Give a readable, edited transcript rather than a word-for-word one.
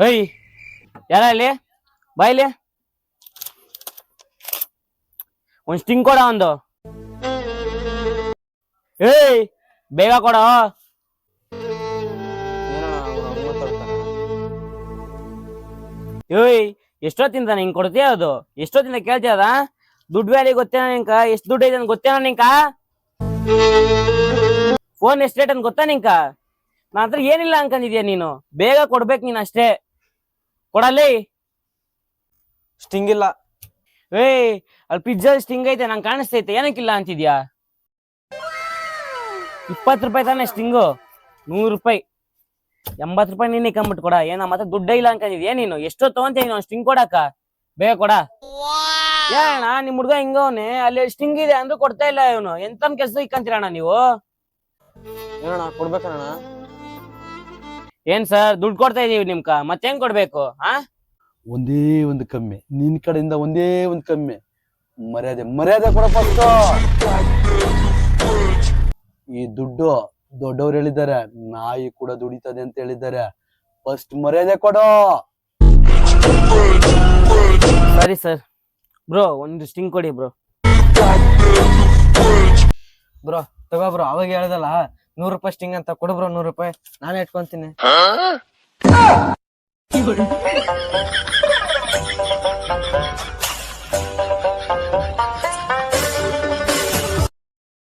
ಏಯ್ ಯಾರ ಇಲ್ಲಿ ಬಾಯ್ಲಿ ಒಂದ್ ಸ್ಟಿಂಗ್ ಕೊಡ ಒಂದು. ಏಯ್ ಬೇಗ ಕೊಡ. ಏಯ್ ಎಷ್ಟೊತ್ತಿಂದ ಹಿಂಗ್ ಕೊಡ್ತೀಯ? ಅದು ಎಷ್ಟೊತ್ತಿಂದ ಕೇಳ್ತೀಯ? ಅದ ದುಡ್ಡು ವ್ಯಾಲಿ ಗೊತ್ತೇನ ನಿಂಕ? ಎಷ್ಟ್ ದುಡ್ಡು ಐತೆ ಅಂತ ಗೊತ್ತೇನ ನಿಂಕ? ಫೋನ್ ಎಷ್ಟ್ ರೇಟ್ ಅಂತ ಗೊತ್ತಾ ನಿಂಕ? ನನ್ನ ಹತ್ರ ಏನಿಲ್ಲ ಅನ್ಕೊಂಡಿದ್ಯಾ ನೀನು? ಬೇಗ ಕೊಡ್ಬೇಕು ನೀನ್ ಅಷ್ಟೇ. ಕೊಡಲ್ಲಿ. ಸ್ಟಿಂಗ್ ಇಲ್ಲ. ಏಯ್ ಅಲ್ಲಿ ಪಿಜ್ಜಾ ಸ್ಟಿಂಗ್ ಐತೆ ನಂಗೆ ಕಾಣಿಸ್ತೈತೆ, ಏನಕ್ಕಿಲ್ಲ ಅಂತಿದ್ಯಾ? 20 ರೂಪಾಯಿ ತಾನೆ ಸ್ಟಿಂಗು? 100 ರೂಪಾಯಿ, 80 ರೂಪಾಯಿ ನೀನ್ ಇಕ್ಕಂಬಿಟ್ಟು ಕೊಡ. ಏನ ಮತ್ತೆ ದುಡ್ಡೇ ಇಲ್ಲ ಅನ್ಕೊಂಡಿದ್ಯಾ ನೀನು? ಎಷ್ಟೋ ತಗೊಂತೀನಿ ನಾವು ಸ್ಟಿಂಗ್ ಕೊಡಾಕ? ಬೇಗ ಕೊಡ. ಏನ ನಿಮ್ ಹುಡ್ಗ ಹಿಂಗವನೆ, ಅಲ್ಲಿ ಸ್ಟಿಂಗ್ ಇದೆ ಅಂದ್ರೂ ಕೊಡ್ತಾ ಇಲ್ಲ ಇವನು. ಎಂತನ್ ಕೆಲ್ಸ ಇಕ್ಕಂತೀರಣ್ಣ ನೀವು? ಏನಣ್ಣ ಕೊಡ್ಬೇಕಣ್ಣ? ಏನ್ ಸರ್ ದುಡ್ಡು ಕೊಡ್ತಾ ಇದೀವಿ ನಿಮ್ಕ, ಮತ್ತೆ ಹೆಂಗ್ ಕೊಡ್ಬೇಕು? ಒಂದೇ ಒಂದು ಕಮ್ಮಿ, ನಿನ್ ಕಡೆಯಿಂದ ಒಂದೇ ಒಂದು ಕಮ್ಮಿ. ಮರ್ಯಾದೆ ಮರ್ಯಾದೆ ಕೊಡ ಫಸ್ಟ್. ಈ ದುಡ್ಡು ದೊಡ್ಡವ್ರು ಹೇಳಿದ್ದಾರೆ, ನಾಯಿ ಕೂಡ ದುಡಿತದೆ ಅಂತ ಹೇಳಿದ್ದಾರೆ. ಫಸ್ಟ್ ಮರ್ಯಾದೆ ಕೊಡು. ಸರಿ ಸರ್. ಬ್ರೋ ಒಂದು ಸ್ಟಿಂಗ್ ಕೊಡಿ ಬ್ರೋ. ಬ್ರೋ ತಗೋ ಬ್ರೋ, ಅವಾಗ ಹೇಳ್ದಲ್ಲ 100 ರೂಪಾಯಿ ಸ್ಟಿಂಗ್ ಅಂತ. ಕೊಡು ಬ್ರೋ 100 ರೂಪಾಯಿ, ನಾನೇ ಇಟ್ಕೊಂತೀನಿ.